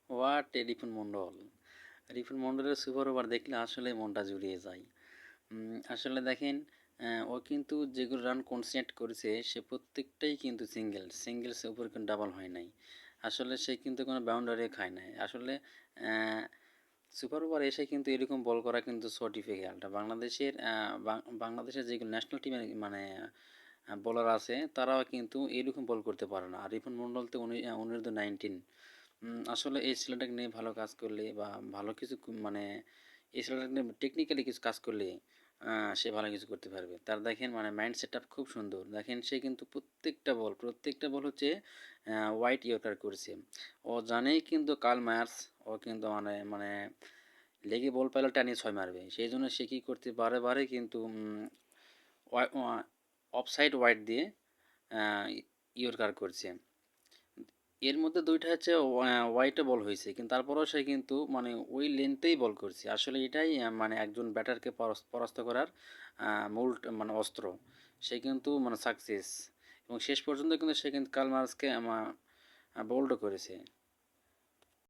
What a Ripon মণ্ডল! রিপন মণ্ডলের super over দেখলে আসলে মনটা জুড়িয়ে যায়। আসলে দেখেন, ও কিন্তু যেগুলো রান কনসিডার করেছে সে প্রত্যেকটাই কিন্তু সিঙ্গেলসের উপরে কিন্তু ডাবল হয় নাই। আসলে সে কিন্তু কোনো বাউন্ডারিও খায় নাই। আসলে সুপার ওভার এসে কিন্তু এরকম বল করা কিন্তু সো ডিফিকাল্ট। বাংলাদেশের যেগুলো ন্যাশনাল টিমের মানে বোলার আছে তারাও কিন্তু এরকম বল করতে পারে না। আর রিপন মণ্ডল তো অনূর্ধ্ব 19। আসলে এই ছেলেটাকে নিয়ে ভালো কাজ করলে বা ভালো কিছু মানে এই ছেলেটাকে নিয়ে টেকনিক্যালি কিছু কাজ করলে সে ভালো কিছু করতে পারবে। তার দেখেন মানে মাইন্ড সেটআপ খুব সুন্দর। দেখেন সে কিন্তু প্রত্যেকটা বল হচ্ছে হোয়াইট ইয়র্কার করছে। ও জানেই কিন্তু কার্ল মায়ার্স ও কিন্তু মানে লেগে বল পেলে টানিয়ে 6 মারবে। সেই জন্য সে কী করতে বারে কিন্তু অফসাইড ওয়াইড দিয়ে ইয়র্কার করছে। এর মধ্যে ২ টা হচ্ছে ওয়াইডে বল হইছে। কিন্তু তারপরেও সে কিন্তু মানে ওই লেন্থেই বল করছে। আসলে এটাই মানে একজন ব্যাটারকে পরাস্ত করার মূল মানে অস্ত্র। সে কিন্তু মানে সাকসেস এবং শেষ পর্যন্ত কিন্তু সে কিন্তু কার্ল মার্কসকে বোল্ডও করেছে।